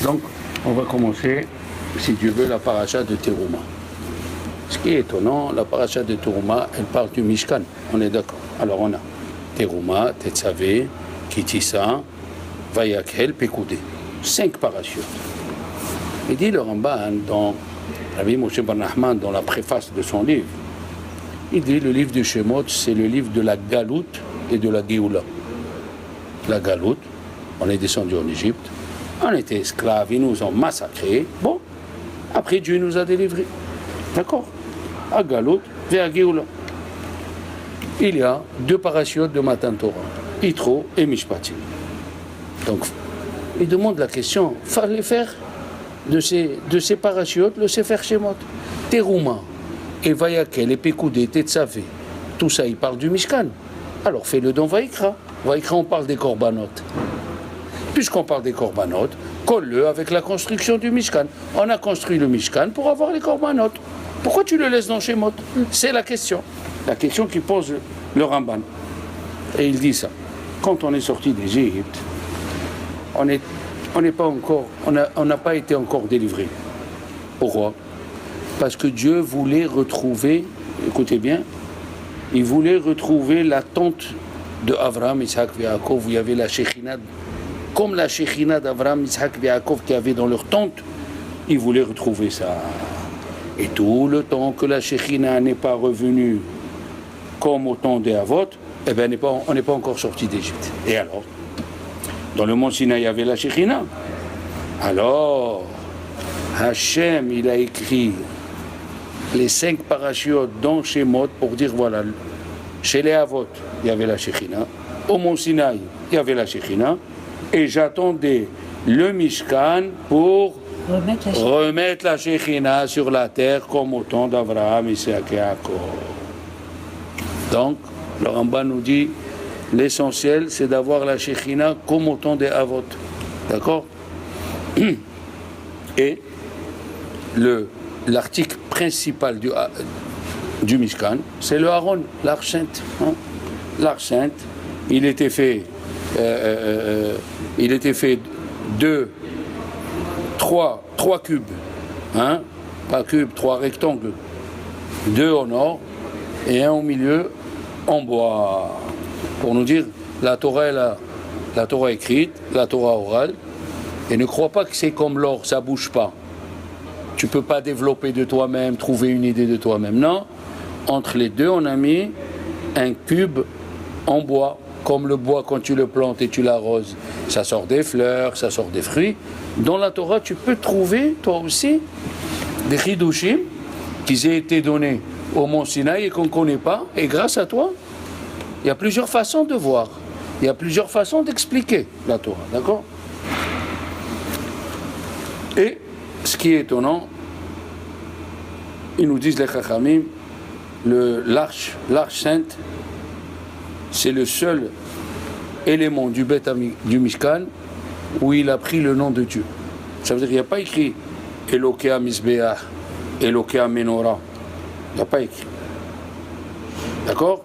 Donc, on va commencer, si Dieu veut, la paracha de Teruma. Ce qui est étonnant, la paracha de Teruma, elle parle du Mishkan, on est d'accord. Alors on a Teruma, Tetzavé, Kitissa, Vayakhel, Pekoudé. 5 parachutes. Il dit le Ramban, dans Rabbi Moshe Bar Nachman, dans la préface de son livre, il dit le livre de Shemot, c'est le livre de la Galout et de la Géoula. La Galout, on est descendu en Égypte, on était esclaves, ils nous ont massacrés. Bon, après Dieu nous a délivrés. D'accord? À Galout et à Géoula. Il y a 2 parachutes de Matan Torah, Yitro et Mishpatim. Donc, il demande la question, fallait faire de ces parachutes le Sefer Shemot. Teruma, et Vayakhel, et Pekoudé, Tetzavé, tout ça, il parle du Mishkan. Alors fais-le dans Vaïkra. Vaïkra, on parle des Korbanot. Puisqu'on parle des Korbanot, colle-le avec la construction du Mishkan. On a construit le Mishkan pour avoir les Korbanot. Pourquoi tu le laisses dans Shemot? C'est la question qui pose le Ramban. Et il dit ça. Quand on est sorti d'Égypte, on n'a pas été encore délivré. Pourquoi? Parce que Dieu voulait retrouver, écoutez bien, il voulait retrouver la tente de Abraham, Isaac et Yaakov, où il y avait la Shekhinah, comme la Shekhinah d'Abraham, Isaac et Yaakov qui avait dans leur tente, il voulait retrouver ça. Et tout le temps que la Shekhinah n'est pas revenue comme au temps des Avot, eh bien, on n'est pas encore sorti d'Égypte. Et alors, dans le mont Sinaï, il y avait la Shekhinah. Alors, Hachem, il a écrit les 5 parachutes dans Shemot pour dire voilà, chez les Avot, il y avait la Shekhinah, au mont Sinaï, il y avait la Shekhinah, et j'attendais le Mishkan pour remettre la Shekhinah sur la terre comme au temps d'Abraham, Isaac et Yaakov. Donc, le Ramban nous dit l'essentiel, c'est d'avoir la Shekhinah comme au temps des Avot. D'accord? Et l'article principal du Mishkan, c'est le Aaron, l'Arche Sainte. Hein? L'Arche Sainte, il était fait trois cubes, hein? Pas cubes, 3 rectangles, 2 en or et 1 au milieu en bois. Pour nous dire, la Torah écrite, la Torah orale, et ne crois pas que c'est comme l'or, ça bouge pas. Tu peux pas développer de toi-même, trouver une idée de toi-même. Non, entre les deux, on a mis un cube en bois, comme le bois quand tu le plantes et tu l'arroses. Ça sort des fleurs, ça sort des fruits. Dans la Torah, tu peux trouver, toi aussi, des chidushim qui ont été donnés au mont Sinaï et qu'on ne connaît pas. Et grâce à toi, il y a plusieurs façons de voir. Il y a plusieurs façons d'expliquer la Torah. D'accord? Et ce qui est étonnant, ils nous disent les Chachamim, l'arche sainte, c'est le seul élément du Mishkan où il a pris le nom de Dieu. Ça veut dire qu'il n'y a pas écrit Elokea Mizbeach, Elokea Menorah. Il n'y a pas écrit. D'accord?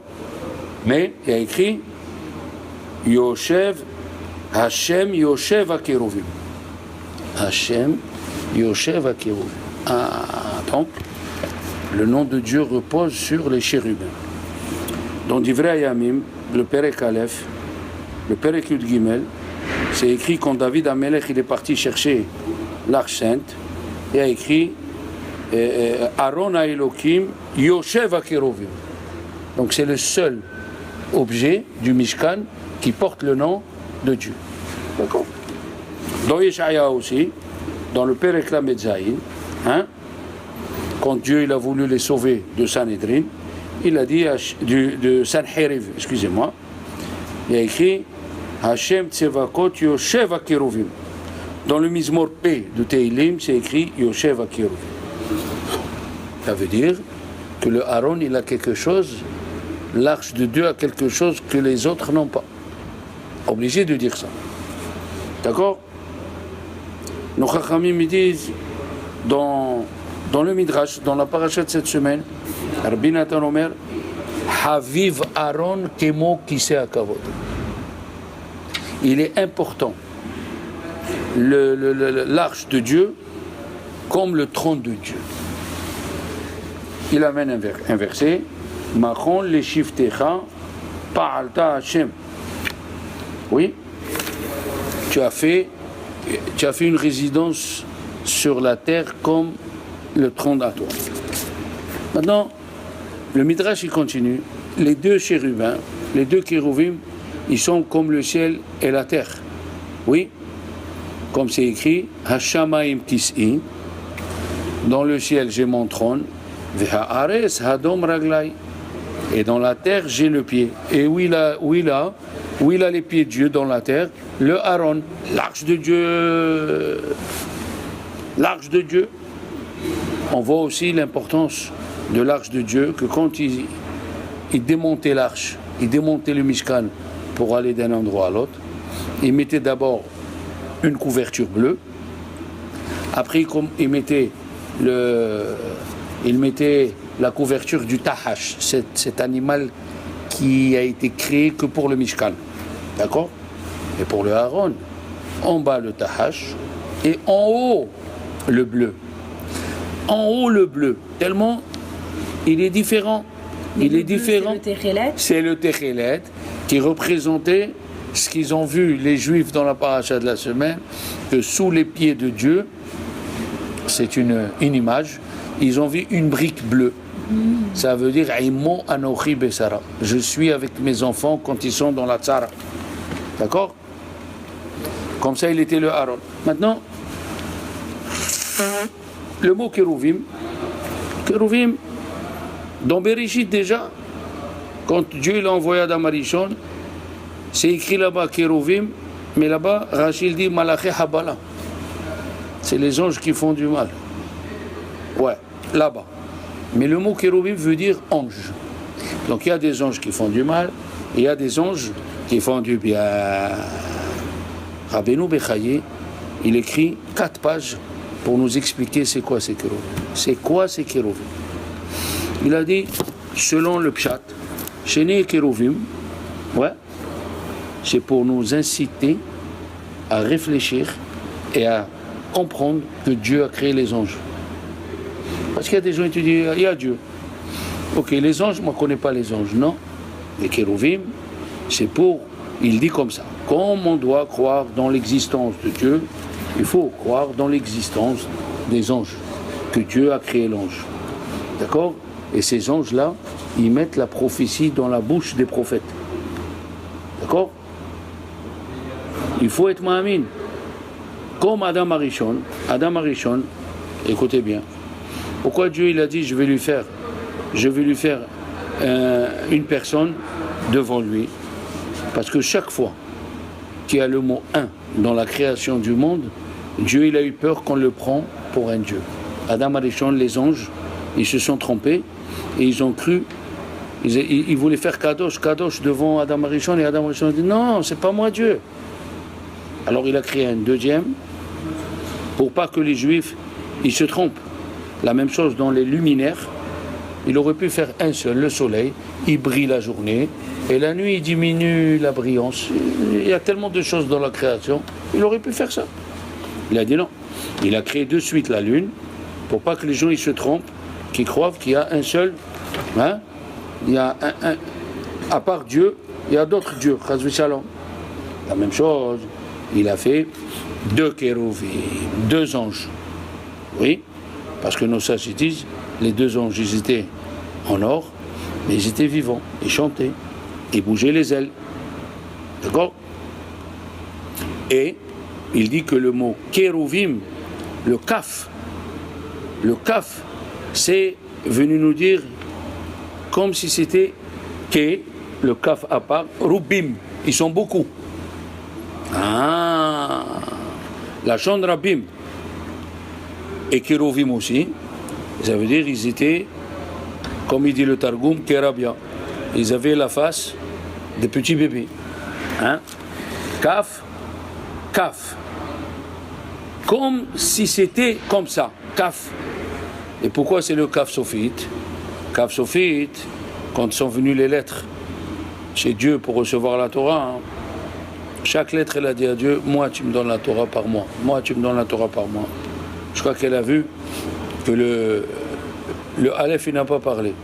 Mais il y a écrit Yoshev, Hashem Yoshev HaKeruvim. Hashem Yoshev HaKeruvim. Donc, le nom de Dieu repose sur les chérubins. Dans Divrei Hayamim, le Perek Aleph, le Perek Yud Gimel, c'est écrit quand David Amelech il est parti chercher l'Arche Sainte, il a écrit Aaron HaElokim Yoshev HaKeruvim. Donc c'est le seul objet du Mishkan qui porte le nom de Dieu. D'accord? Dans Yeshaya aussi, dans le Perek Lamed Zayin, quand Dieu il a voulu les sauver de Sanhedrin, il a dit de Sanheriv, excusez-moi, il a écrit Hashem Tsevakot Yoshev HaKeruvim. Dans le Mizmor P de Teilim, c'est écrit Yoshev HaKeruvim. Ça veut dire que le Aaron il a quelque chose, l'arche de Dieu a quelque chose que les autres n'ont pas. Obligé de dire ça. D'accord? Nos Chachamim me disent dans le Midrash, dans la paracha de cette semaine, Rabbi Nathan Omer, Haviv Aaron Kemo Kiseh HaKavod. Il est important l'arche de Dieu comme le trône de Dieu. Il amène un verset. Machon le shiftecha pa'alta Hashem. Oui, tu as fait une résidence sur la terre comme le trône à toi. Maintenant, le Midrash il continue. Les deux chérubins, les deux kérouvim, ils sont comme le ciel et la terre. Oui, comme c'est écrit, Hashamaim kis'i, dans le ciel j'ai mon trône, Veha'ares hadom raglai, et dans la terre j'ai le pied. Et où il a les pieds de Dieu dans la terre? Le Aaron, l'arche de Dieu. L'arche de Dieu. On voit aussi l'importance de l'arche de Dieu, que quand il démontait l'arche, il démontait le Mishkan pour aller d'un endroit à l'autre, il mettait d'abord une couverture bleue, après il mettait la couverture du Tahash, cet animal qui a été créé que pour le Mishkan, d'accord? Et pour le Aaron, en bas le Tahash et en haut le bleu. En haut le bleu, tellement il est différent. Il est différent. C'est le Techelet qui représentait ce qu'ils ont vu les Juifs dans la paracha de la semaine, que sous les pieds de Dieu, c'est une image, ils ont vu une brique bleue. Ça veut dire Aimo Anochi Besara. Je suis avec mes enfants quand ils sont dans la tzara. D'accord? Comme ça, il était le Aaron. Maintenant, le mot Kérouvim, dans Bereshit déjà, quand Dieu l'a envoyé à Adam Arishon, c'est écrit là-bas Kérouvim, mais là-bas, Rachid dit Malaché Habala. C'est les anges qui font du mal. Ouais, là-bas. Mais le mot Kérouvim veut dire ange. Donc il y a des anges qui font du mal, et il y a des anges qui font du bien. Rabbeinu Bechaye, il écrit 4 pages pour nous expliquer c'est quoi ces Kérouvim. C'est quoi ces Kérouvim? Il a dit, selon le Pshat, Shene Kérouvim, ouais, c'est pour nous inciter à réfléchir et à comprendre que Dieu a créé les anges. Parce qu'il y a des gens qui disent, il y a Dieu. Ok, les anges, moi je ne connais pas les anges, non. Les Kérouvim, c'est pour, il dit comme ça, comme on doit croire dans l'existence de Dieu, il faut croire dans l'existence des anges, que Dieu a créé l'ange. D'accord? Et ces anges-là, ils mettent la prophétie dans la bouche des prophètes. D'accord? Il faut être ma'amin. Comme Adam Arishon, écoutez bien. Pourquoi Dieu il a dit je vais lui faire une personne devant lui? Parce que chaque fois qu'il y a le mot un dans la création du monde, Dieu il a eu peur qu'on le prend pour un Dieu. Adam Arishon, les anges, ils se sont trompés et ils ont cru, ils voulaient faire Kadosh devant Adam Arishon, et Adam Arishon a dit non, c'est pas moi Dieu. Alors il a créé un deuxième pour pas que les Juifs ils se trompent. La même chose dans les luminaires, il aurait pu faire un seul, le soleil, il brille la journée, et la nuit il diminue la brillance. Il y a tellement de choses dans la création, il aurait pu faire ça. Il a dit non. Il a créé de suite la lune, pour pas que les gens ils se trompent, qu'ils croient qu'il y a un seul, hein? Il y a à part Dieu, il y a d'autres dieux, Chazvi Shalom. La même chose, il a fait 2 kérouvim, 2 anges. Oui, parce que nos sages disent, les 2 anges, ils étaient en or, mais ils étaient vivants, ils chantaient, ils bougeaient les ailes. D'accord? Et il dit que le mot kérouvim, le kaf, c'est venu nous dire comme si c'était ké, le kaf à part, roubim, ils sont beaucoup. Ah, la chante rabim et kérouvim aussi, ça veut dire ils étaient, comme il dit le Targum, kérabia. Ils avaient la face des petits bébés. Hein? Kaf, comme si c'était comme ça, kaf. Et pourquoi c'est le kaf sophite? Kaf sophite, quand sont venues les lettres chez Dieu pour recevoir la Torah, hein, chaque lettre, elle a dit à Dieu, moi, tu me donnes la Torah par mois. Moi, tu me donnes la Torah par mois. Je crois qu'elle a vu que le Aleph, il n'a pas parlé.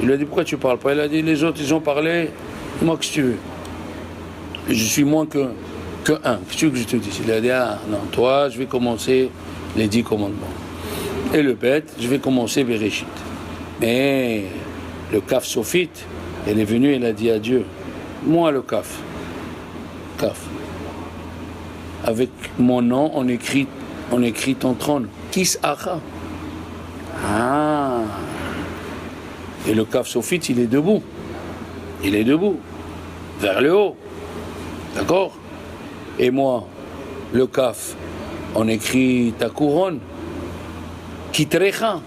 Il lui a dit, pourquoi tu ne parles pas? Il a dit, les autres, ils ont parlé, moi, que tu veux. Je suis moins que un. Qu'est-ce que tu veux que je te dise? Il a dit, ah non, toi, je vais commencer les 10 commandements. Et le bête, je vais commencer Bereshit. Mais le Kaf Sophite, elle est venue, elle a dit à Dieu, moi le Kaf, avec mon nom, on écrit ton trône, Kis Acha. Ah. Et le Kaf Sophite, il est debout, vers le haut, d'accord? Et moi, le Kaf, on écrit ta couronne, Kitrecha,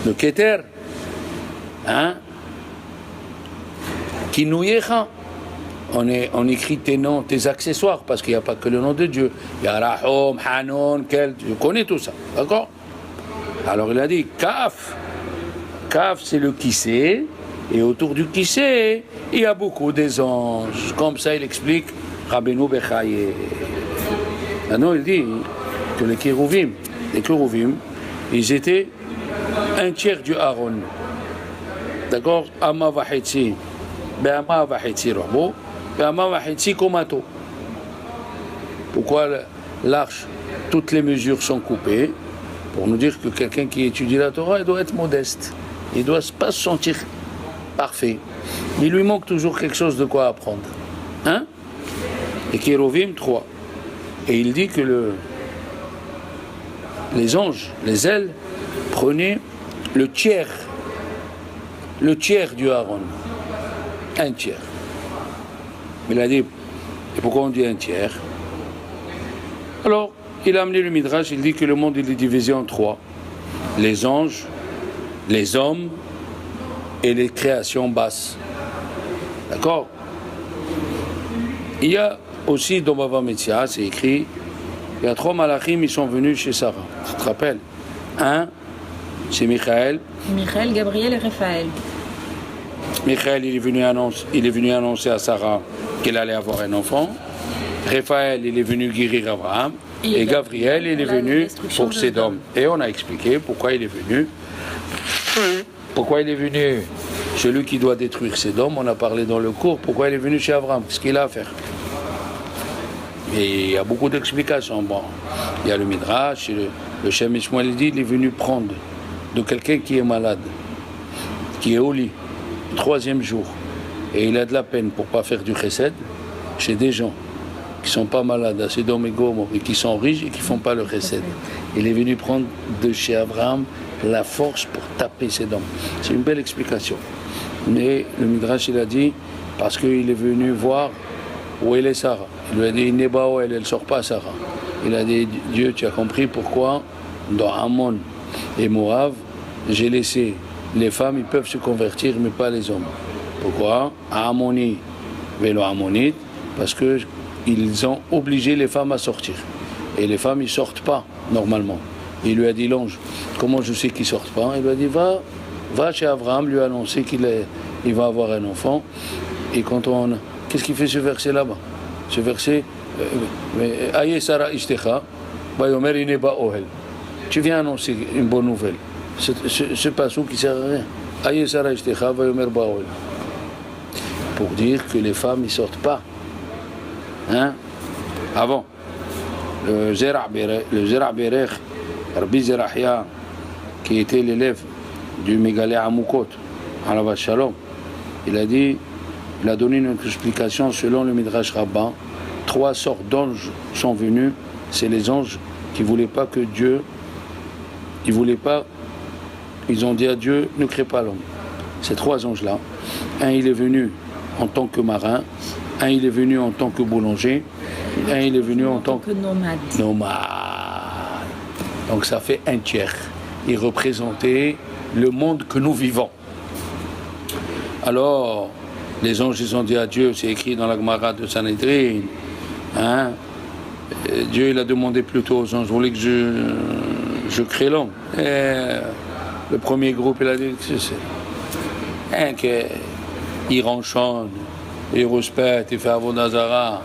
le Keter, hein? Kinouyecha, on écrit tes noms, tes accessoires, parce qu'il n'y a pas que le nom de Dieu. Il y a Rahom, Hanon, Kel, je connais tout ça, d'accord? Alors il a dit, Kaf, c'est le Kissé, et autour du Kissé, il y a beaucoup des anges. Comme ça, il explique Rabbeinu Bechaye. Maintenant, il dit que les kérouvim, ils étaient un tiers du Aaron. D'accord? Amma vahitsi, be'ama vahitsi robo, be'ama vahitsi komato. Pourquoi l'arche, toutes les mesures sont coupées? Pour nous dire que quelqu'un qui étudie la Torah, il doit être modeste. Il ne doit pas se sentir parfait. Il lui manque toujours quelque chose de quoi apprendre. Hein? Et Kérovim, 3. Et il dit que les anges, les ailes, prenaient le tiers du Aaron. Un tiers. Mais il a dit, et pourquoi on dit un tiers? Alors, il a amené le Midrash, il dit que le monde il est divisé en 3. Les anges, les hommes et les créations basses. D'accord? Il y a aussi dans Bava Metzia, c'est écrit, il y a 3 malachim, ils sont venus chez Sarah. Tu te rappelles? Un, c'est Michael, Gabriel et Raphaël. Michael, il est venu annoncer à Sarah qu'elle allait avoir un enfant. Raphaël, il est venu guérir Abraham. Et Gabriel, il est venu pour Sédom. Et on a expliqué pourquoi il est venu. Pourquoi il est venu celui qui doit détruire Sédom. On a parlé dans le cours. Pourquoi il est venu chez Abraham? Qu'est-ce qu'il a à faire? Et il y a beaucoup d'explications. Bon, il y a le Midrash, le Shem Ishmael dit, il est venu prendre de quelqu'un qui est malade, qui est au lit, le 3e jour, et il a de la peine pour ne pas faire du chesed chez des gens qui ne sont pas malades, à Sédom et Gomorrhe, et qui sont riches et qui ne font pas le chesed. Il est venu prendre de chez Abraham la force pour taper Sédom. C'est une belle explication. Mais le Midrash, il a dit, parce qu'il est venu voir où elle est Sarah. Il lui a dit, il n'est pas où elle ne sort pas Sarah. Il a dit, Dieu, tu as compris pourquoi dans Ammon et Moab, j'ai laissé les femmes, ils peuvent se convertir, mais pas les hommes. Pourquoi? À Ammoni, vélo Ammonite, parce qu'ils ont obligé les femmes à sortir. Et les femmes, ils ne sortent pas, normalement. Il lui a dit, l'ange, comment je sais qu'ils ne sortent pas? Il lui a dit, va chez Abraham, lui annoncer qu'il va avoir un enfant. Et quand qu'est-ce qu'il fait ce verset là-bas? Ce verset, Aye Sarah Ishtecha, Bayomer Ineba Ohel. Tu viens annoncer une bonne nouvelle. Ce passage qui ne sert à rien. Aye Sarah Ishtecha, Bayomer Baohel. Pour dire que les femmes ne sortent pas. Hein? Avant, le Zerah Berech, Rabbi Zerahia, qui était l'élève du Mégalé Amoukot, Alavat Shalom, il a donné une explication selon le Midrash Rabbah. 3 sortes d'anges sont venus. C'est les anges qui ne voulaient pas que Dieu, ils ont dit à Dieu, ne crée pas l'homme. Ces 3 anges-là, un il est venu en tant que marin, un il est venu en tant que boulanger, un il est venu en tant que nomade. Donc ça fait un tiers. Il représentait le monde que nous vivons. Alors, les anges, ils ont dit à Dieu, c'est écrit dans la Gemara de Sanhedrin, hein? Dieu, il a demandé plutôt aux anges, vous voulez que je crée l'homme? Et le premier groupe, il a dit, il ronchonne, il rouspète, il fait Avodazara,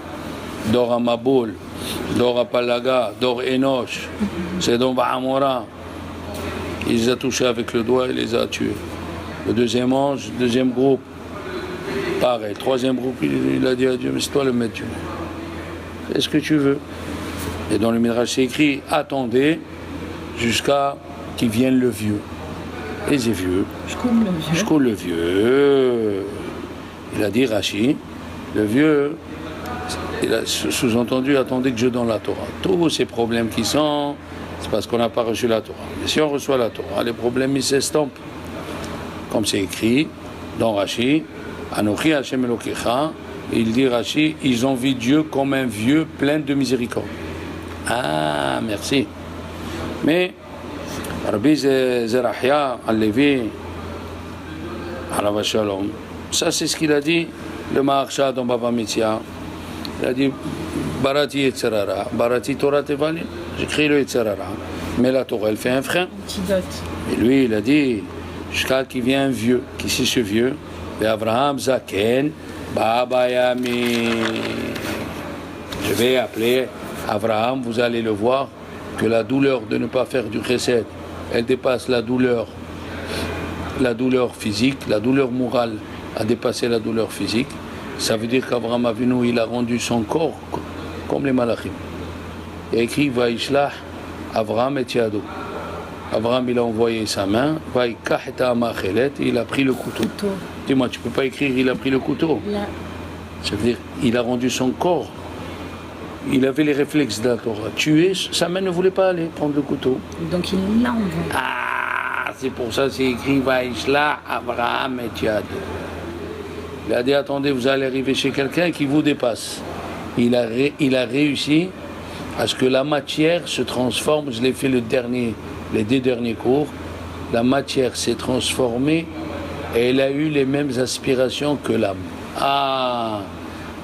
Dor Amaboul, Dor Apalaga, Dor Enoch, c'est Dor Bahamora. Il les a touchés avec le doigt et les a tués. Le deuxième ange, deuxième groupe, pareil. Troisième groupe, il a dit à Dieu, mais c'est toi le maître Dieu. Fais ce que tu veux. Et dans le Midrash, c'est écrit, attendez jusqu'à qu'il vienne le vieux. Et les vieux. Je coule le vieux. Il a dit Rashi, le vieux, il a sous-entendu, attendez que je donne la Torah. Tous ces problèmes qui sont, c'est parce qu'on n'a pas reçu la Torah. Mais si on reçoit la Torah, les problèmes ils s'estompent. Comme c'est écrit dans Rashi, Anochi Hashem Elokecha, il dit Rashi, ils ont vu Dieu comme un vieux plein de miséricorde. Ah, merci. Mais Rabbi Zerachia al-Levi, Alav Shalom, ça c'est ce qu'il a dit, le Maharsha dans Baba Mitzia. Il a dit Barati Yetzerara, Barati Torah Tevali, j'écris le Yetzerara, mais la Torah elle fait un frein. Et lui il a dit, jusqu'à qu'il vient un vieux, qui c'est ce vieux, et Abraham Zaken, Baba Yami. Je vais appeler Abraham, vous allez le voir, que la douleur de ne pas faire du chesed, elle dépasse la douleur physique, la douleur morale a dépassé la douleur physique. Ça veut dire qu'Abraham Avinu, il a rendu son corps comme les malachim. Il y a écrit Vaishlach Abraham et Yado. Abraham, il a envoyé sa main, Vaikach et Amachelet, et il a pris le couteau. Dis-moi, tu ne peux pas écrire il a pris le couteau. Là. Ça veut dire il a rendu son corps. Il avait les réflexes de la Torah. Tuer, sa main ne voulait pas aller prendre le couteau. Donc il l'a envoyé. Ah, c'est pour ça c'est écrit Vaishla Abraham et Yad. Il a dit attendez, vous allez arriver chez quelqu'un qui vous dépasse. Il a réussi à ce que la matière se transforme. Je l'ai fait les deux derniers cours. La matière s'est transformée et elle a eu les mêmes aspirations que l'âme. Ah,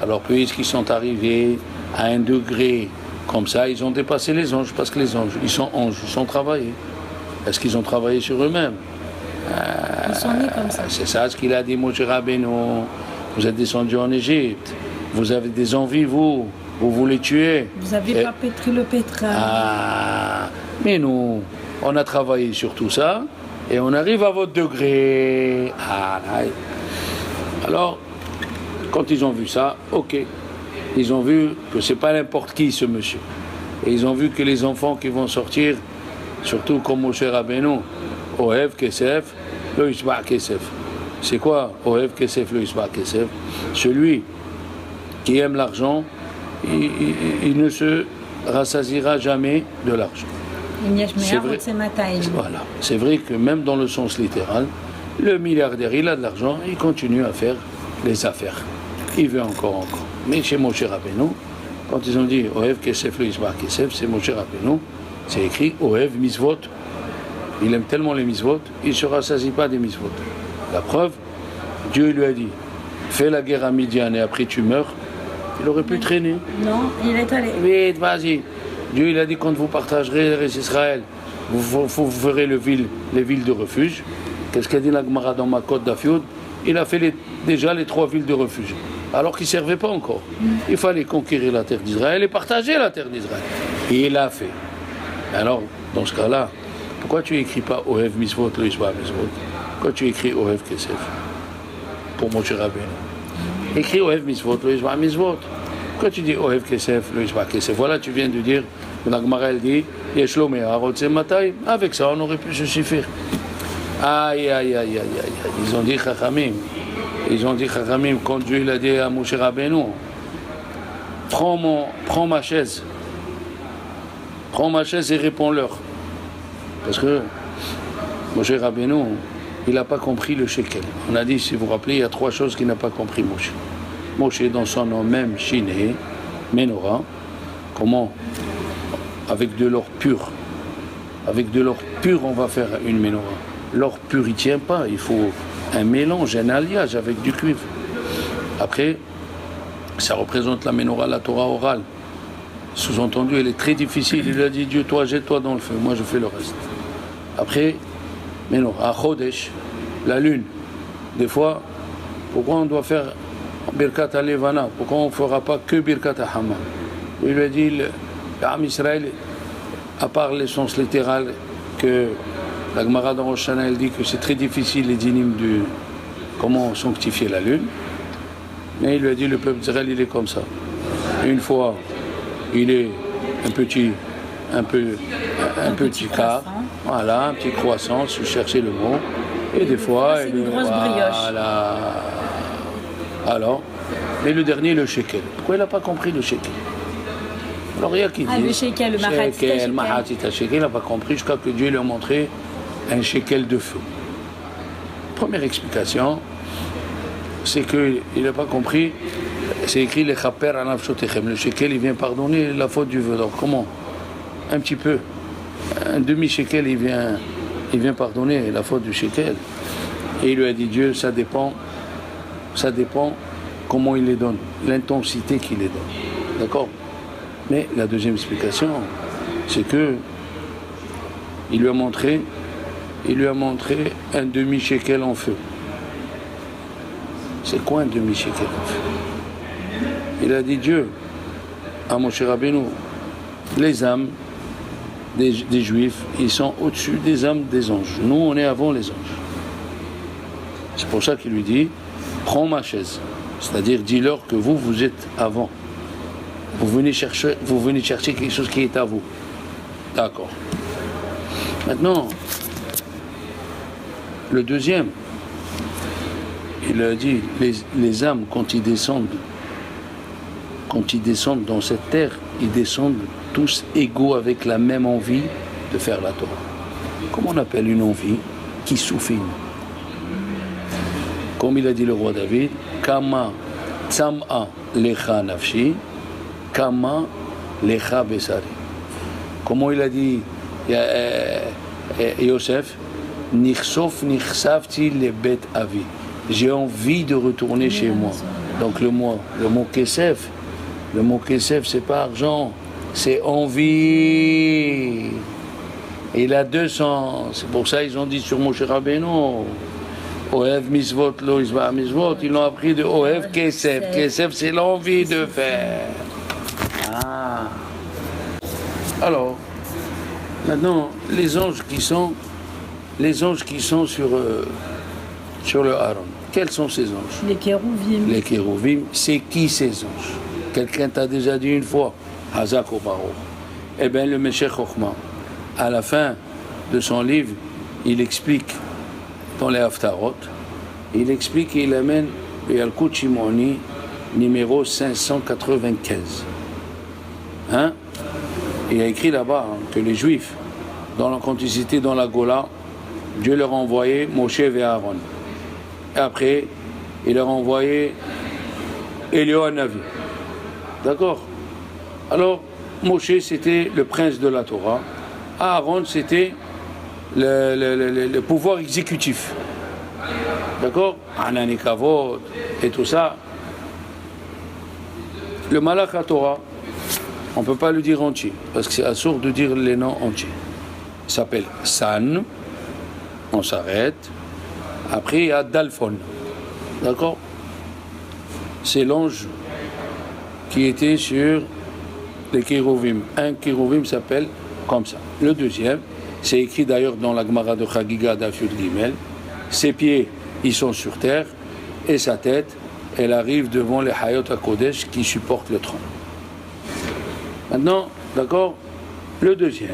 alors puisqu'ils sont arrivés à un degré comme ça, ils ont dépassé les anges, parce que les anges, ils sont travaillés. Est-ce qu'ils ont travaillé sur eux-mêmes? Ils sont nés comme ça. C'est ça ce qu'il a dit, Moshe Rabbeinu. Vous êtes descendus en Égypte, vous avez des envies, vous voulez tuer. Vous n'avez pas pétri le pétrin. Ah, mais nous, on a travaillé sur tout ça, et on arrive à votre degré. Ah, alors, quand ils ont vu ça, ok. Ils ont vu que c'est pas n'importe qui ce monsieur. Et ils ont vu que les enfants qui vont sortir, surtout comme Moshe Rabbeinu, Ohev Kesef, le Yishba Kesef. C'est quoi Ohev Kesef, le Yishba Kesef? Celui qui aime l'argent, il ne se rassasiera jamais de l'argent. C'est vrai. Voilà. C'est vrai que même dans le sens littéral, le milliardaire, il a de l'argent, il continue à faire les affaires. Il veut encore. Mais chez Moshe Rabbeinu, quand ils ont dit Ohev Kesef le Yishba Kesef, c'est Moshe Rabbeinu, c'est écrit Ohev Misvot. Il aime tellement les Misvot, il ne se rassasie pas des Misvot. La preuve, Dieu lui a dit fais la guerre à Midian et après tu meurs. Il aurait pu traîner. Non, il est allé. Vite, vas-y. Dieu il a dit quand vous partagerez les Israël, vous ferez les villes de refuge. Qu'est-ce qu'a dit la Gemara dans ma côte d'Afioud? Il a fait déjà les 3 villes de refuge. Alors qu'il ne servait pas encore. Il fallait conquérir la terre d'Israël et partager la terre d'Israël. Et il l'a fait. Alors, dans ce cas-là, pourquoi tu n'écris pas Ohev Misvot, le Yishba Misvot? Pourquoi tu écris Ohev Kesef pour Moshe Rabbeinu? Écris Ohev Misvot, le Yishba Misvot. Pourquoi tu dis Ohev Kesef, le Yishba Kesef? Voilà, tu viens de dire, la Gemara elle dit Yeshlo Me'arot Matay. Avec ça, on aurait pu se suffire. Aïe, aïe, aïe, aïe, aïe. Ils ont dit Chachamim. Quand Dieu il a dit à Moshe Rabbeinu, prends ma chaise et réponds-leur. Parce que Moshe Rabbeinu, il n'a pas compris le shekel. On a dit, si vous vous rappelez, il y a 3 choses qu'il n'a pas compris Moshe. Moshe, dans son nom même, Shiné, Ménorah, comment? Avec de l'or pur. Avec de l'or pur, on va faire une Ménorah. L'or pur, il ne tient pas. Il faut un mélange, un alliage avec du cuivre. Après, ça représente la Ménorah, la Torah orale. Sous-entendu, elle est très difficile. Il a dit, Dieu, toi, jette-toi dans le feu. Moi, je fais le reste. Après, Ménorah, Chodesh, la lune. Des fois, pourquoi on doit faire Birkat al-Levana, pourquoi on ne fera pas que Birkat al-Hammam? Il lui a dit, l'âme Israël, à part le sens littéral que la Gemara dans Rosh Hashanah, elle dit que c'est très difficile les dynimes de comment sanctifier la lune, mais il lui a dit le peuple d'Israël il est comme ça. Une fois il est un petit quart, voilà, un petit croissant, si vous cherchez le mot, et des fois c'est une grosse brioche. Voilà. Alors, mais le dernier le shekel. Pourquoi il n'a pas compris le shekel? Alors il y a qui dit le shekel, le mahatita shekel, il n'a pas compris jusqu'à que Dieu lui a montré un shekel de feu. Première explication, c'est qu'il n'a pas compris, c'est écrit les chaper anaf shotechem. Le shekel, il vient pardonner la faute du vœu. Donc comment? Un petit peu. Un demi-shekel, il vient pardonner la faute du shekel. Et il lui a dit, Dieu, ça dépend comment il les donne, l'intensité qu'il les donne. D'accord? Mais la deuxième explication, c'est que il lui a montré un demi-shekel en feu. C'est quoi un demi-shekel en feu? Il a dit Dieu à Moshe Rabbeinu, les âmes des Juifs, ils sont au-dessus des âmes des anges. Nous, on est avant les anges. C'est pour ça qu'il lui dit, prends ma chaise. C'est-à-dire, dis-leur que vous êtes avant. Vous venez chercher quelque chose qui est à vous. D'accord. Maintenant, le deuxième, il a dit, les âmes, quand ils descendent dans cette terre, ils descendent tous égaux avec la même envie de faire la Torah. Comment on appelle une envie qui soufine? Comme il a dit le roi David, Kama tzam'a lecha nafshi, Kama lecha besari. Comment il a dit Yosef, Nichsof nichsavti le bet avi. J'ai envie de retourner chez moi. Donc le mot kesef, c'est pas argent, c'est envie. Il a deux sens. C'est pour ça qu'ils ont dit sur Moshe Rabbeinu, Ohev misvot lo isba misvot. Ils l'ont appris de Ohev kesef. Kesef, c'est l'envie de faire. Ah. Alors, maintenant, les anges qui sont sur le Haron. Quels sont ces anges? Les kérouvim. Les kérouvim, c'est qui ces anges? Quelqu'un t'a déjà dit une fois, Hazak ou Baruch. Eh bien, le Meshech Chochma, à la fin de son livre, il explique, dans les Haftarot, il explique et il amène le Yalkut Shimoni, numéro 595. Hein? Il a écrit là-bas que les Juifs, quand ils étaient dans la Gola, Dieu leur a envoyé Moshe et Aaron. Et après, il leur a envoyé Eliyahu Hanavi. D'accord? Alors, Moshe, c'était le prince de la Torah. Aaron, c'était le pouvoir exécutif. D'accord? Anani Kavod et tout ça. Le Malach à Torah, on ne peut pas le dire entier, parce que c'est assourd de dire les noms entiers. Il s'appelle San, on s'arrête. Après, il y a Dalphon. D'accord? C'est l'ange qui était sur les kérouvim. Un kérouvim s'appelle comme ça. Le deuxième, c'est écrit d'ailleurs dans la Gemara de Chagiga d'Afyud Gimel. Ses pieds, ils sont sur terre, et sa tête, elle arrive devant les Hayot HaKodesh qui supportent le trône. Maintenant, d'accord? Le deuxième,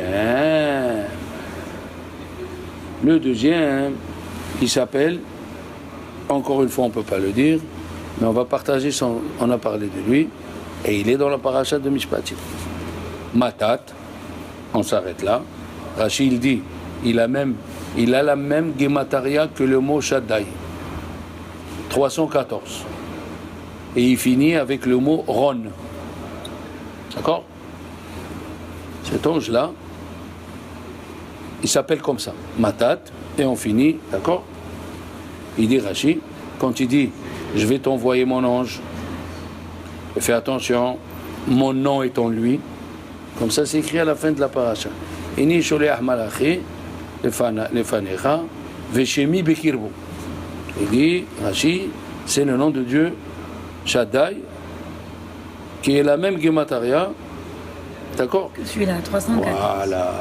il s'appelle, encore une fois on ne peut pas le dire, mais on va partager on a parlé de lui, et il est dans la paracha de Mishpatim. Matat, on s'arrête là. Rashi il dit, il a la même gémataria que le mot Shaddai, 314. Et il finit avec le mot Ron. D'accord? Cet ange-là, il s'appelle comme ça, Matat, et on finit, d'accord? Il dit Rashi, quand il dit je vais t'envoyer mon ange, fais attention, mon nom est en lui, comme ça c'est écrit à la fin de la paracha. Ini sholeach malachi lefanecha veshemi bekirbo. Il dit Rashi, c'est le nom de Dieu Shaddai, qui est la même Gemataria, d'accord? Celui-là, 304. Voilà.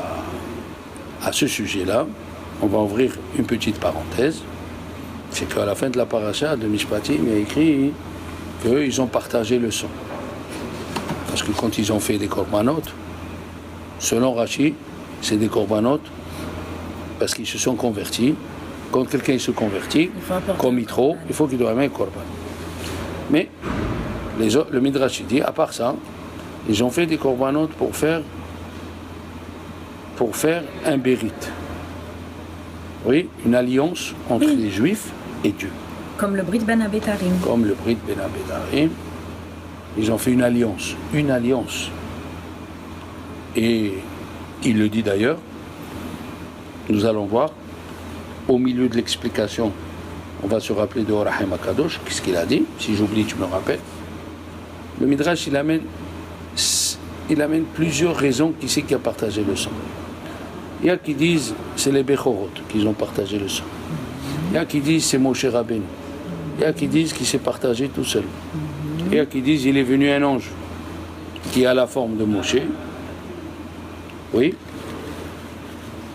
À ce sujet-là, on va ouvrir une petite parenthèse. C'est qu'à la fin de la paracha de Mishpatim, il y a écrit qu'ils ont partagé le sang. Parce que quand ils ont fait des corbanotes, selon Rashi, c'est des corbanotes parce qu'ils se sont convertis. Quand quelqu'un se convertit, comme Yitro, il faut qu'il doit aimer un corban. Mais le Midrash dit, à part ça, ils ont fait des corbanotes pour faire un bérite. Oui, une alliance entre les Juifs et Dieu. Comme le Brit Ben Abetarim. Comme le Brit Ben Abetarim. Ils ont fait une alliance. Une alliance. Et il le dit d'ailleurs, nous allons voir, au milieu de l'explication, on va se rappeler de Orahim Akadosh, qu'est-ce qu'il a dit, si j'oublie tu me rappelles. Le Midrash il amène plusieurs raisons qui c'est qui a partagé le sang. Il y a qui disent c'est les Bechorot qui ont partagé le sang. Il y a qui disent c'est Moshe Rabbeinu. Il y a qui disent qu'il s'est partagé tout seul. Il y a qui disent il est venu un ange qui a la forme de Moshe. Oui.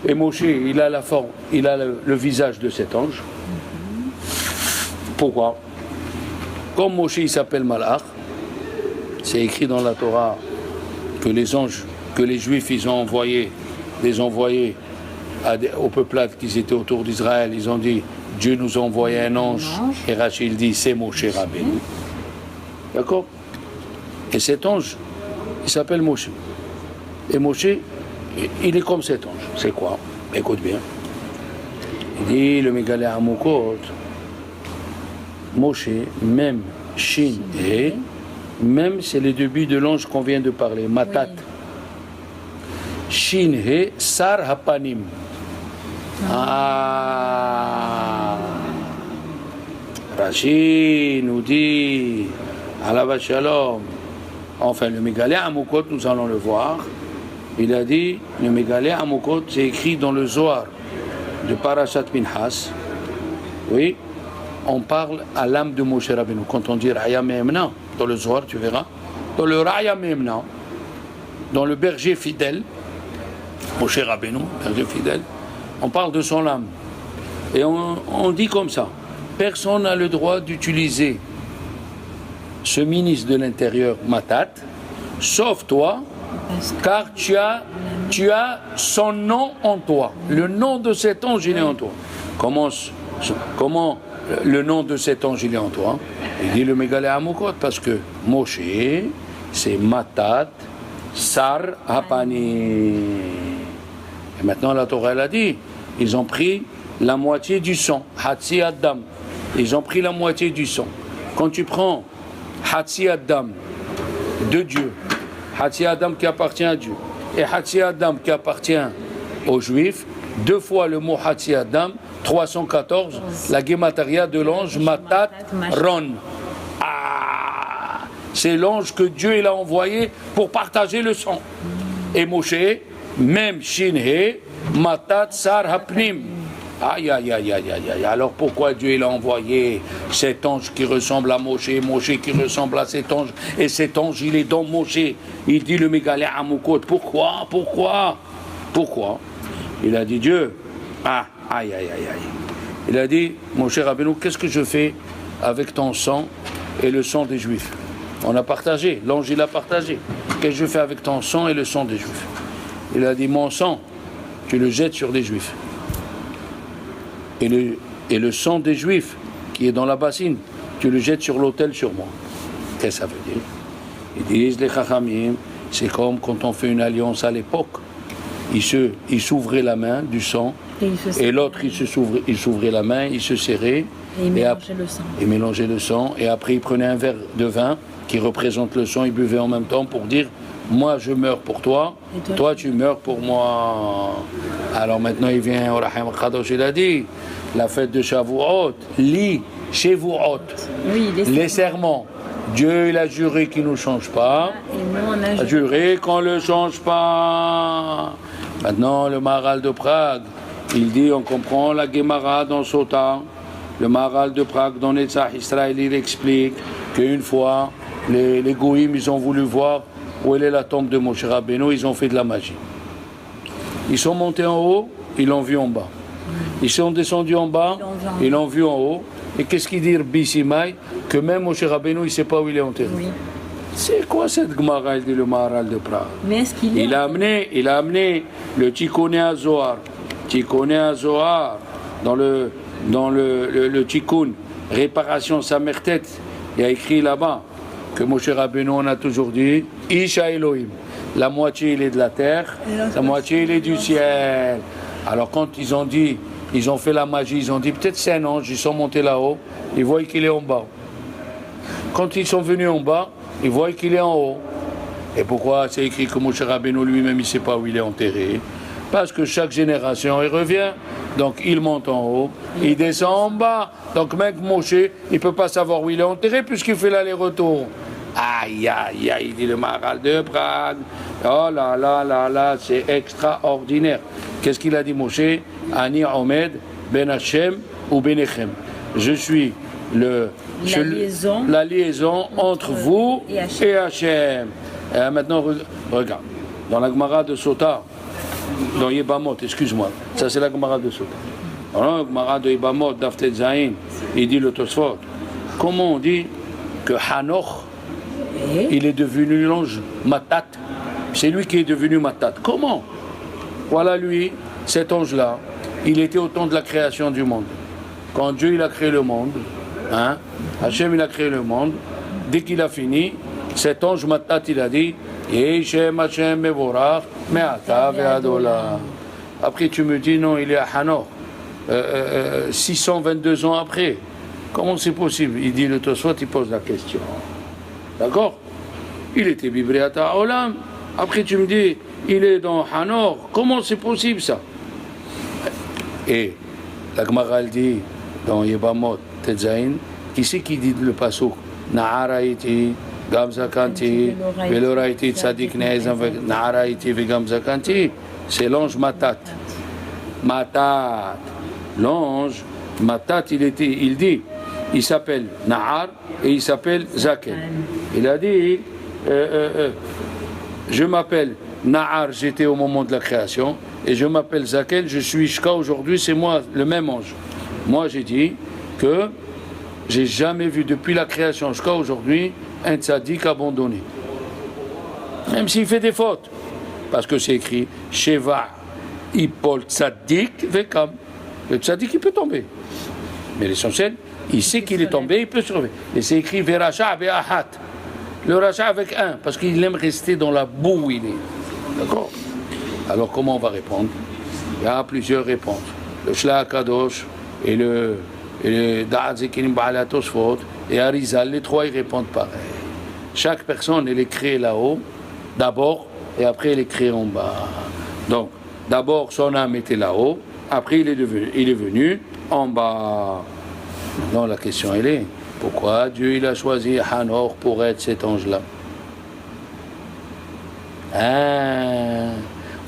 Et Moshe, il a la forme, il a le visage de cet ange. Pourquoi? Comme Moshe il s'appelle Malach, c'est écrit dans la Torah que les anges, que les Juifs ils ont envoyé, aux peuplades qui étaient autour d'Israël, ils ont dit Dieu nous a envoyé un ange. Et Rachid dit c'est Moshe Rabbeinu. D'accord? Et cet ange, il s'appelle Moshe. Et Moshe, il est comme cet ange. C'est quoi? Écoute bien. Il dit le Megalé Amokot, Moshe, même Shin et même c'est le début de l'ange qu'on vient de parler, Matat. Oui. Shin he Sar Hapanim. Rachid nous dit Alava Shalom. Enfin, le Megalé Amokot, nous allons le voir. Il a dit, le Megalé Amokot, c'est écrit dans le Zohar de Parashat Pinhas. Oui, on parle à l'âme de Moshe Rabbeinu. Quand on dit Raya Mehemna, dans le Zohar, tu verras, dans le Raya Mehemna, dans le berger fidèle, Moshe Rabbeinu, berger fidèle, on parle de son âme. Et on dit comme ça, personne n'a le droit d'utiliser ce ministre de l'Intérieur, Matat, sauf toi, car tu as son nom en toi. Le nom de cet ange, il est en toi. Comment le nom de cet ange, il est en toi? Il dit le Megalé Amokot, parce que Moshe, c'est Matat, Sar, Hapani. Et maintenant, la Torah, elle a dit, ils ont pris la moitié du sang, Hatsi Adam. Ils ont pris la moitié du sang. Quand tu prends Hatsi Adam de Dieu, Hatsi Adam qui appartient à Dieu, et Hatsi Adam qui appartient aux Juifs, deux fois le mot Hatsi Adam, 314, la Gemataria de l'ange Matat Ron. Ah, c'est l'ange que Dieu il a envoyé pour partager le sang. Et Moshe, même Shinhe, Matat Sar Hapnim. Aïe, aïe, aïe, aïe, aïe, aïe. Alors pourquoi Dieu il a envoyé cet ange qui ressemble à Moshe, Moshe qui ressemble à cet ange, et cet ange il est dans Moshe? Il dit le Megalé Amokot. Pourquoi? Il a dit Dieu. Ah, aïe, aïe, aïe, aïe. Il a dit, Moshe Rabbeinu, qu'est-ce que je fais avec ton sang et le sang des Juifs? On a partagé, l'ange il a partagé. Qu'est-ce que je fais avec ton sang et le sang des Juifs? Il a dit, mon sang, tu le jettes sur des Juifs. Et le sang des Juifs qui est dans la bassine, tu le jettes sur l'autel sur moi. Qu'est-ce que ça veut dire? Ils disent les Chachamim, c'est comme quand on fait une alliance à l'époque. Il s'ouvrait la main du sang, et l'autre il s'ouvrait la main, il se serrait, et il mélangeait le sang, et après il prenait un verre de vin qui représente le sang, il buvait en même temps pour dire moi je meurs pour toi, toi tu meurs pour moi. Alors maintenant il vient au Rahim Kadosh, il a dit la fête de Shavuot, li Shavuot, oui, les serments. Dieu il a juré qu'il ne change pas, il a juré qu'on ne le change pas. Maintenant le Maharal de Prague, il dit, on comprend la Gemara dans Sota, le Maharal de Prague dans Netzach Israël, il explique qu'une fois, les goïms, ils ont voulu voir où est la tombe de Moshe Rabbeinu, ils ont fait de la magie. Ils sont montés en haut, ils l'ont vu en bas. Ils sont descendus en bas, ils l'ont vu en haut. Et qu'est-ce qu'il dit Rabbi Simai? Que même Moshe Rabbeinu, il ne sait pas où il est enterré. Oui. C'est quoi cette Gemara, il dit le Maharal de Prague? Mais est-ce qu'il il a amené le Tikkuné HaZohar. Tikkuné HaZohar, dans le Tikkun, réparation Samertet, il y a écrit là-bas que Moshe Rabbeinu, on a toujours dit Isha Elohim. La moitié, il est de la terre, la moitié, il est du ciel. Alors quand ils ont fait la magie, ils ont dit peut-être c'est un ange, ils sont montés là-haut, ils voient qu'il est en bas. Quand ils sont venus en bas, ils voient qu'il est en haut. Et pourquoi c'est écrit que Moshe Rabbeinu lui-même, il ne sait pas où il est enterré? Parce que chaque génération, il revient. Donc il monte en haut, il descend en bas. Donc même Moshe, il ne peut pas savoir où il est enterré puisqu'il fait l'aller-retour. Aïe, aïe, aïe, dit le Maharal de Prague. Oh là là là là, c'est extraordinaire. Qu'est-ce qu'il a dit Moshe? Ani Omed, Ben Hashem ou Benechem. Je suis la liaison entre vous et Hashem. Et maintenant, regarde, dans la Gemara de Sota, dans Yebamot, excuse-moi, ça c'est la Gemara de Sota. Dans la Gemara de Yebamot, Daftet Zayin, il dit le Tosfot. Comment on dit que Hanoch, il est devenu l'ange Matat? C'est lui qui est devenu Matat. Comment? Voilà lui, cet ange-là, il était au temps de la création du monde. Quand Dieu il a créé le monde, Hachem il a créé le monde, dès qu'il a fini, cet ange Matat il a dit Yeshem Hachem Mevorach Me'ata Ve'adola. Après tu me dis non, il est à Hanor, 622 ans après. Comment c'est possible? Il dit le Tosfot, il pose la question. D'accord? Il était Bibriata Olam. Après tu me dis il est dans Hanor. Comment c'est possible ça? Et la Gemara elle dit dans Yebamot Tetzain, qui c'est qui dit le pasuk? Na'araiti, Gamzakanti, Veloraiti, Tzadik Ne'ezam, Na'araiti, Vegamzakanti. C'est l'ange Matat. Matat. L'ange Matat, il s'appelle Na'ar et il s'appelle Zaken. Il a dit, je m'appelle Na'ar, j'étais au moment de la création, et je m'appelle Zaken, je suis jusqu'à aujourd'hui, c'est moi, le même ange. Moi, j'ai dit que j'ai jamais vu depuis la création jusqu'à aujourd'hui un tzaddik abandonné. Même s'il fait des fautes. Parce que c'est écrit Sheva Ipol Tzaddik Vekam. Le tzaddik, il peut tomber. Mais l'essentiel, il sait qu'il est tombé, il peut se relever. Et c'est écrit Veracha Be'ahat. Le Racha avec un, parce qu'il aime rester dans la boue où il est. D'accord? Alors comment on va répondre? Il y a plusieurs réponses. Le Shla Kadosh et le Da'at Zekinim Ba'ala Tosfot et Arizal, les trois ils répondent pareil. Chaque personne elle est créée là-haut, d'abord, et après elle est créée en bas. Donc, d'abord son âme était là-haut, après il est venu en bas. Maintenant la question elle est, pourquoi Dieu il a choisi Hanor pour être cet ange-là?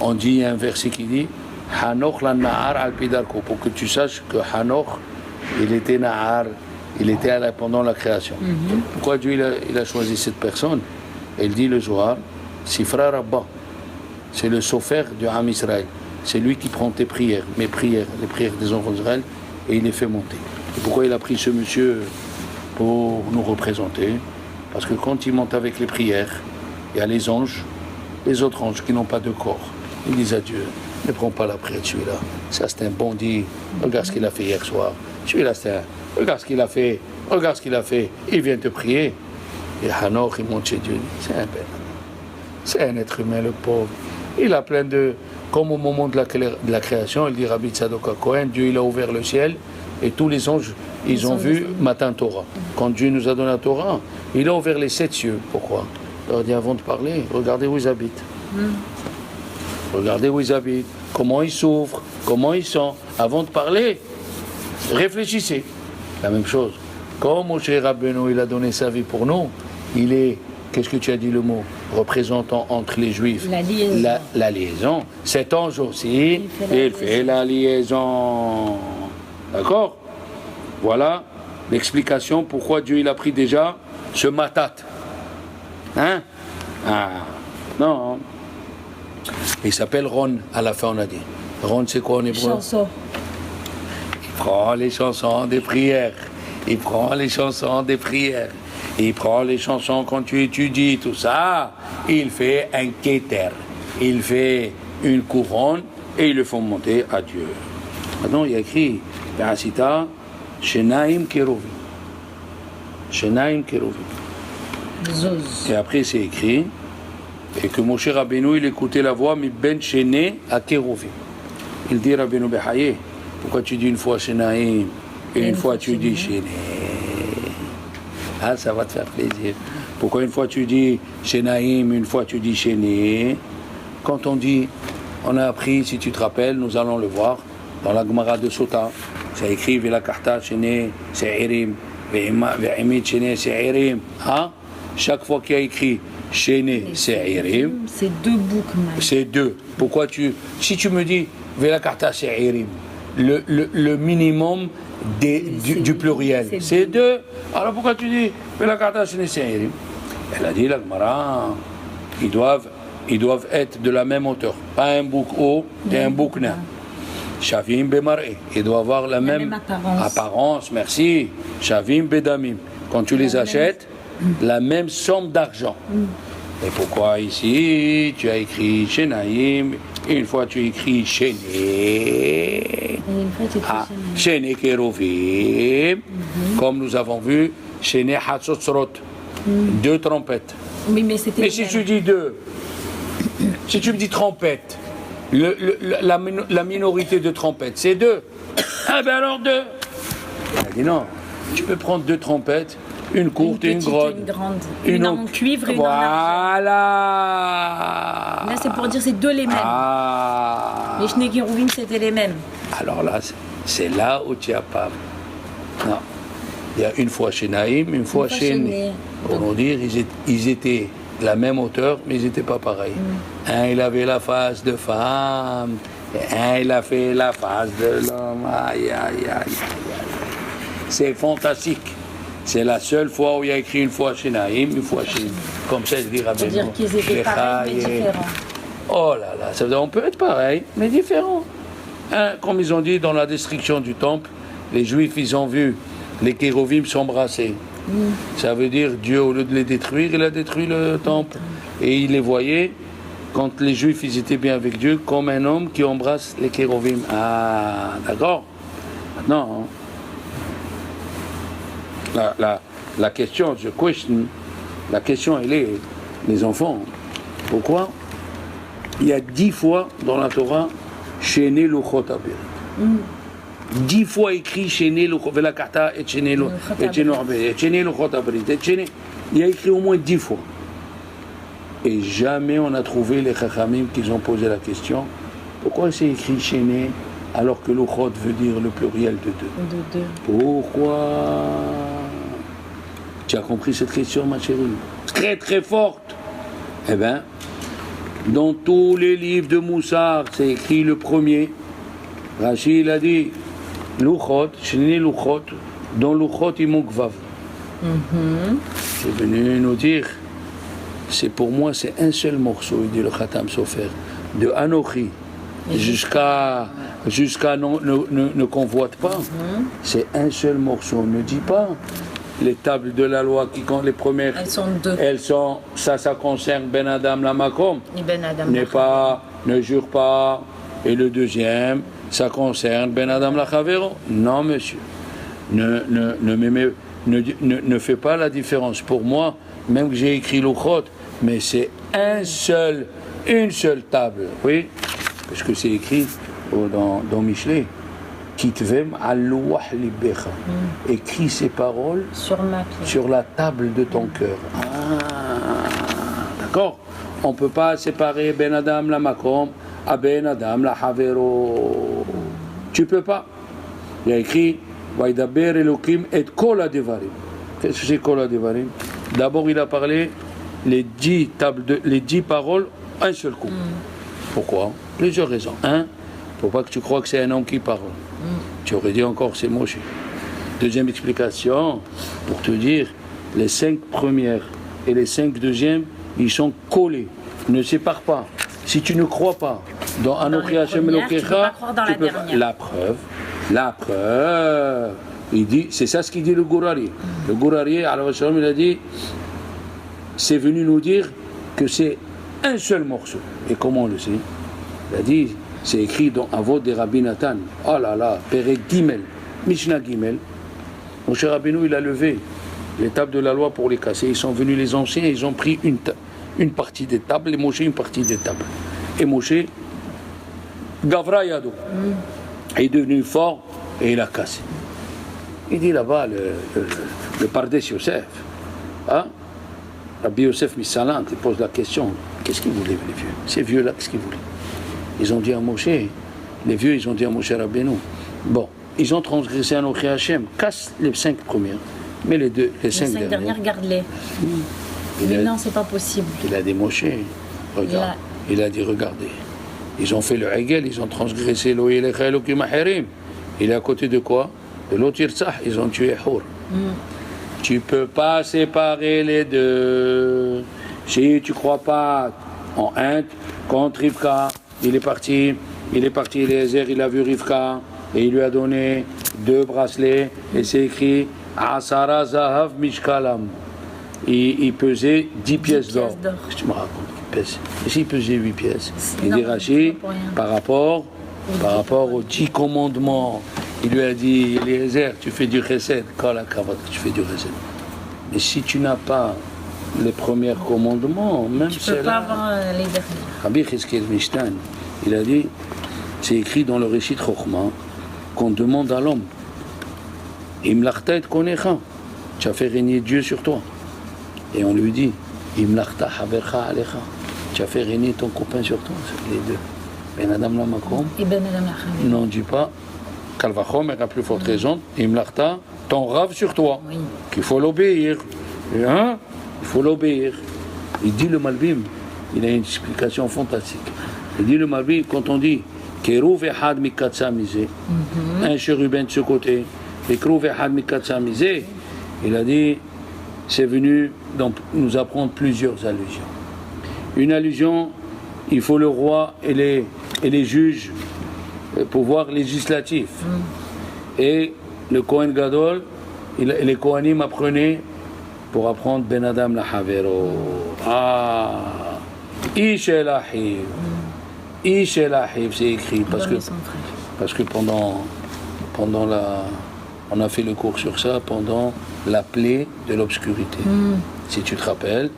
On dit un verset qui dit Hanor la Nahar al Pidarko, pour que tu saches que Hanor il était Nahar, il était pendant la création. Pourquoi Dieu il a choisi cette personne? Il dit le Zohar, Sifra Rabba, c'est le sofer du Ham Israël. C'est lui qui prend tes prières, mes prières, les prières des enfants d'Israël, et il les fait monter. Et pourquoi il a pris ce monsieur pour nous représenter? Parce que quand il monte avec les prières, il y a les anges, les autres anges qui n'ont pas de corps. Ils disent à Dieu, ne prends pas la prière de celui-là. Ça c'est un bandit, regarde ce qu'il a fait hier soir. Celui-là c'est un, regarde ce qu'il a fait, regarde ce qu'il a fait. Il vient te prier. Et Hanor, il monte chez Dieu. C'est un bel. C'est un être humain, le pauvre. Il a plein de... Comme au moment de la création, il dit Rabbi Tzadok HaKohen, Dieu il a ouvert le ciel et tous les anges, ils ont vu Matin Torah. Quand Dieu nous a donné la Torah, il a ouvert les 7 cieux. Pourquoi? Il leur dit avant de parler, regardez où ils habitent. Regardez où ils habitent, comment ils souffrent, comment ils sont. Avant de parler, réfléchissez. La même chose. Comme Moshe Rabbeinu, il a donné sa vie pour nous, il est... Qu'est-ce que tu as dit le mot? Représentant entre les Juifs. La liaison. La liaison. Cet ange aussi, il fait la liaison. D'accord? Voilà l'explication pourquoi Dieu il a pris déjà ce matat. Hein? Ah, non. Il s'appelle Ron, à la fin on a dit. Ron, c'est quoi en hébreu? Chanson. Il prend les chansons des prières. Il prend les chansons des prières. Il prend les chansons quand tu étudies, tout ça. Il fait un keter. Il fait une couronne et il le font monter à Dieu. Maintenant, il y a écrit Be'asita Shenaim Keruvim. Shenaim Keruvim. Et après, c'est écrit et que Moshe Rabbeinu, il écoutait la voix mi ben Shené à Keruvim. Il dit Rabbeinu Behaye, pourquoi tu dis une fois Shenaim et une fois tu dis Shené? Ah, ça va te faire plaisir. Pourquoi une fois tu dis Shenaim, une fois tu dis Shené? Quand on dit, on a appris, si tu te rappelles, nous allons le voir dans la Gemara de Sota. C'est écrit Vela Karta Shené Se'irim, Ve'imit Shené Se'irim. Hein? Chaque fois qu'il y a écrit Shené Se'irim, c'est deux boucs. C'est deux. Pourquoi si tu me dis Vela Karta Se'irim, le minimum du pluriel, c'est deux. Alors pourquoi tu dis Vela Karta Shené Se'irim? Elle a dit la Gemara, ils doivent être de la même hauteur, pas un bouc haut et un bouc nain. Shavim Bemaré, ils doivent avoir la même apparence, merci. Shavim Bedamim, quand tu les achètes, la même somme d'argent. Et pourquoi ici tu as écrit Shenaim et une fois tu écris Shené? Shené Keruvim, comme nous avons vu, Shené Hatzotzrot, deux trompettes. Oui, mais si tu dis deux, si tu me dis trompette, la minorité de trompettes, c'est deux. Ah ben alors deux. Elle a dit non, tu peux prendre deux trompettes, une courte et une grande. Une en cuivre et une en argent. Voilà. Là, c'est pour dire c'est deux les mêmes. Les Shené Keruvim, c'était les mêmes. Alors là, c'est là où tu n'as pas. Non. Il y a une fois Shenaim, une fois Shené. Pour nous dire, ils étaient de la même hauteur, mais ils n'étaient pas pareils. Un, il avait la face de femme, et un, il a fait la face de l'homme. Aïe, aïe, aïe, aïe. C'est fantastique. C'est la seule fois où il y a écrit une fois Shenaim, une fois Shené. Comme ça, je dis Rabbeinu. C'est-à-dire qu'ils étaient pareils, mais différents. Oh là là, ça veut dire on peut être pareil, mais différent. Hein, comme ils ont dit dans la destruction du temple, les Juifs, ils ont vu les Kérovim s'embrasser. Ça veut dire Dieu, au lieu de les détruire, il a détruit le temple. Et il les voyait, quand les Juifs ils étaient bien avec Dieu, comme un homme qui embrasse les Kérovim. Ah, d'accord. Maintenant, la question, la question, elle est, les enfants, pourquoi il y a 10 fois dans la Torah, Shené Luchot Abir. 10 fois écrit Shené Luchot Vela Karta et Shené Luchot Abir. Il y a écrit au moins 10 fois. Et jamais on a trouvé les Chachamim qui ont posé la question, pourquoi c'est écrit Shené alors que Luchot veut dire le pluriel de deux? Pourquoi? Tu as compris cette question, ma chérie? Très très forte. Eh bien, dans tous les livres de Moussar, c'est écrit le premier. Rashi, il a dit Luchot, Shené Luchot, dans Luchot Imukvav. C'est venu nous dire, pour moi, c'est un seul morceau, il dit le Khatam Sofer, de Anochi jusqu'à ne convoite pas. C'est un seul morceau. Ne dis pas les tables de la loi qui quand les premières elles sont deux. Ça concerne Ben Adam la Makom. Ben Adam ne jure pas. Et le deuxième, ça concerne Ben Adam la Chavero. Non, monsieur. Ne fais pas la différence. Pour moi, même que j'ai écrit Luchot, mais c'est une seule table. Oui, parce que c'est écrit dans Michelet. Kitvem al-louah libecha. Écris ces paroles sur la table de ton cœur. D'accord? On ne peut pas séparer Ben Adam la Makom à Ben Adam la Havero. Tu ne peux pas. Il y a écrit Vaidaber Elokim et Kol Adevarim. Qu'est-ce que c'est Kol Adevarim? D'abord, il a parlé les 10 paroles un seul coup. Pourquoi? Plusieurs raisons. Un, pour pas que tu crois que c'est un homme qui parle. Tu aurais dit encore c'est Moshe. Deuxième explication, pour te dire les 5 premières et les 5 deuxièmes, ils sont collés, ne séparent pas. Si tu ne crois pas dans Anochi Hashem Elokecha, tu peux pas. La preuve. Il dit, c'est ça ce qu'il dit le Gourari. Le Gourari, alors il a dit, c'est venu nous dire que c'est un seul morceau. Et comment on le sait? Il a dit, c'est écrit dans Avot de Rabbi Nathan. Oh là là, Perek Gimel, Mishnah Gimel. Moshe Rabbeinu, il a levé les tables de la loi pour les casser. Ils sont venus les anciens, ils ont pris une partie des tables, et Moshe une partie des tables. Et Moshe, Gavra Yado, est devenu fort et il a cassé. Il dit là-bas, le Pardes Yosef, hein? Rabbi Yosef Missalant, il pose la question, qu'est-ce qu'ils voulaient les vieux? Ces vieux-là, qu'est-ce qu'ils voulaient? Ils ont dit à Moshe, les vieux, ils ont dit à Moshe Rabbeinu, bon, ils ont transgressé Anochi Hashem, casse les 5 premières, mais les 5 dernières, garde-les. Mais non, c'est pas possible. Il a dit Moshe, regarde, il a dit regardez, ils ont fait le Hegel, ils ont transgressé l'Oïlecha Elokim Aherim. Il est à côté de quoi? De l'Otirsah, ils ont tué Hour. Tu peux pas séparer les deux. Si tu crois pas en Inde, contre Rivka, il est parti, Eliezer, il a vu Rivka, et il lui a donné 2 bracelets, et c'est écrit Asara Zahav Mishkalam. Il pesait 10 pièces d'or. Qu'est-ce que tu me racontes? Et s'il pesait 8 pièces, il dit Rachid, par rapport aux 10 commandements, il lui a dit Eliezer, tu fais du chesed, quand la cravate, tu fais du chesed. Mais si tu n'as pas les premiers commandements, même tu ne peux pas avoir les derniers. Rabbi Chizkiel Mishtan, il a dit, c'est écrit dans le Réchit Chochma, qu'on demande à l'homme, Imlachta et konecha, tu as fait régner Dieu sur toi. Et on lui dit, Imlachta havercha alecha, tu as fait régner ton copain sur toi, c'est les deux. Ben Adam la Makom, et Ben Adam la Khamil. Non, dis pas, Kalvachom est à plus forte raison, Imlachta, ton rave sur toi, qu'il faut l'obéir. Hein? Il faut l'obéir. Il dit le Malbim, il a une explication fantastique. Il dit le Malbim, quand on dit Kerouv Ehad Mikatsa Misé, un chérubin de ce côté, et Kerouv Ehad Mikatsa Misé, il a dit, c'est venu donc, nous apprendre plusieurs allusions. Une allusion, il faut le roi et les juges, le pouvoir législatif. Et le Kohen Gadol, les Kohanim apprenaient pour apprendre Ben Adam la Havero. Ish el Ahiv. Ish el Ahiv, c'est écrit. Parce que pendant on a fait le cours sur ça, pendant la plaie de l'obscurité. Si tu te rappelles,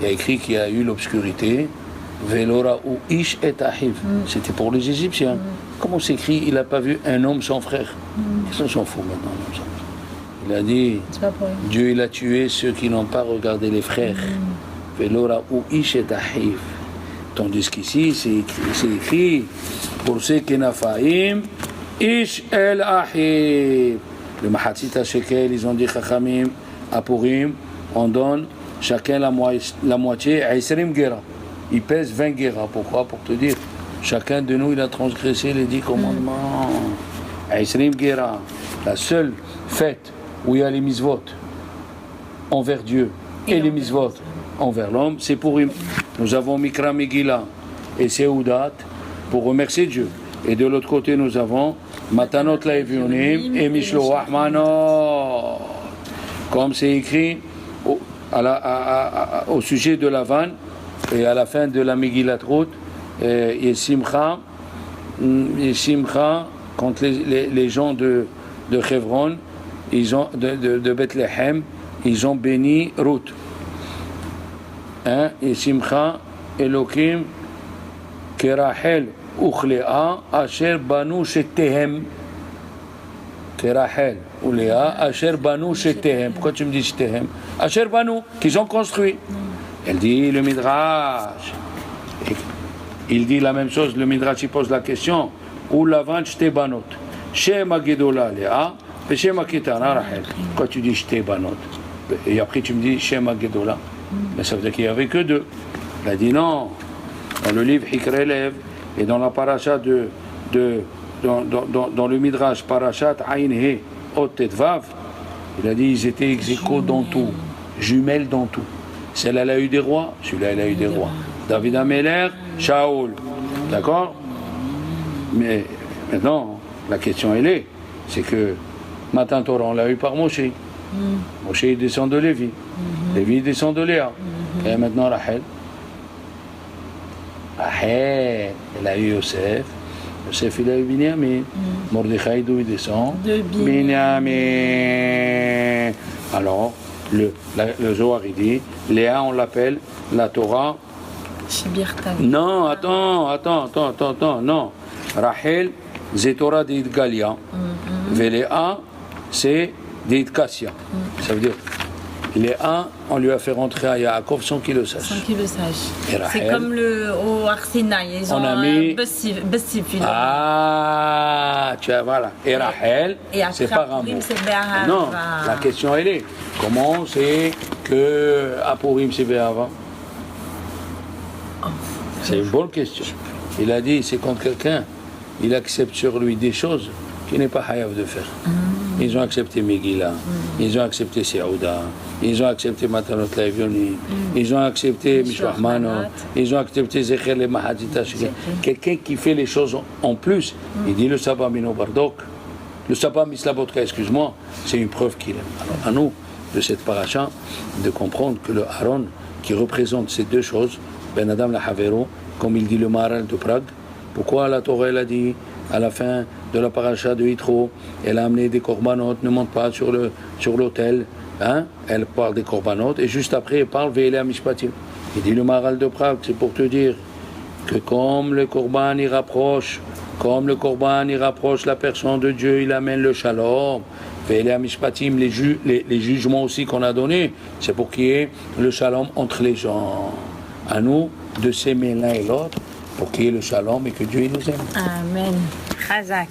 il y a écrit qu'il y a eu l'obscurité. Velora ou Ish et Ahiv. C'était pour les Égyptiens. Comment c'est écrit? Il n'a pas vu un homme sans frère. Ils s'en foutent maintenant, un homme sans frère. Il a dit, Dieu il a tué ceux qui n'ont pas regardé les frères. Velora ou Ish et Ahiv. Tandis qu'ici, c'est écrit, pour ceux qui n'ont pas Ish el Ahiv. Le Mahatzit Shekel, ils ont dit Chachamim, à Purim, on donne chacun la moitié, Aïsrim Gera. Il pèse 20 Gera. Pourquoi? Pour te dire, chacun de nous, il a transgressé les 10 commandements. Aïsrim Gera, la seule fête où il y a les misvot envers Dieu et les misvot envers l'homme, c'est Purim. Nous avons Mikra Megillah et Seudat pour remercier Dieu. Et de l'autre côté, nous avons Matanot Laevionim et Mishloach Manot. Comme c'est écrit au sujet de la vanne et à la fin de la Megillat Ruth, Yesimcha, quand les gens de Hebron, ils ont, de Bethléem, ils ont béni Ruth. Yesimcha Elokim Kerachel Uchlea Asher Banu Shetehem. Kerachel ou Léa Asher Banu Shetehem. Pourquoi tu me dis Shetehem? Asher Banu, qu'ils ont construit. Elle dit le Midrash. Il dit la même chose, le Midrash il pose la question. Où la vente Shte Banot? Shema Gedola Léa, et Shema Ketana Rachel. Pourquoi tu dis Shte Banot? Et après tu me dis Shema Gedola. Mais ça veut dire qu'il n'y avait que 2. Il a dit non. Dans le livre Hikre Lev et dans la paracha dans le Midrash Parashat Aïn He Ot Et Vav, il a dit ils étaient ex aequo dans tout. jumelles dans tout. Celle-là, elle a eu des rois, celui-là, il a eu des rois. David Améler, Shaoul. D'accord? Mais maintenant, la question, elle est, c'est que Matan Torah, on l'a eu par Moshe. Moshe, il descend de Lévi. Lévi, il descend de Léa. Et maintenant, Rachel. Rachel, elle a eu Yosef. Yosef, il a eu Binyamin. Mordechai, d'où il descend? De Binyamin. Alors, le Zohar, il dit, Léa, on l'appelle la Torah. Non, attends, non. Rachel, c'est Torah d'Id Galia. Léa, c'est d'Id Kassia. Ça veut dire, Léa, on lui a fait rentrer à Yaakov sans qu'il le sache. C'est comme au Arsinaï, ils ont mis Bessif. Ah, tu vois, voilà. Et Rachel, c'est par amour. Non, la question elle est, comment c'est que Apurim c'est Be'ava? C'est une bonne question. Il a dit, c'est quand quelqu'un, il accepte sur lui des choses qu'il n'est pas hayav de faire. Ils ont accepté Megillah, ils ont accepté Seouda, ils ont accepté Matanot Lavioni, ils ont accepté Mishwah Manot, ils ont accepté Zecher le Mahadita. Quelqu'un qui fait les choses en plus, il dit le Sabbat Mino Bardok, le Sabbat Mislabotka, excuse-moi, c'est une preuve qu'il aime. Alors à nous, de cette paracha, de comprendre que le Aaron, qui représente ces deux choses, Ben Adam la Havero, comme il dit le Maharal de Prague, pourquoi la Torah elle a dit à la fin de la paracha de Yitro, elle a amené des korbanot, ne monte pas sur l'autel, hein? Elle parle des korbanot, et juste après elle parle Ve'elea Mishpatim. Il dit le Maharal de Prague, c'est pour te dire que comme le korban y rapproche la personne de Dieu, il amène le shalom. Ve'elea Mishpatim, les jugements aussi qu'on a donnés, c'est pour qu'il y ait le shalom entre les gens. À nous de s'aimer l'un et l'autre pour qu'il y ait le shalom et que Dieu nous aime. Amen. Chazak.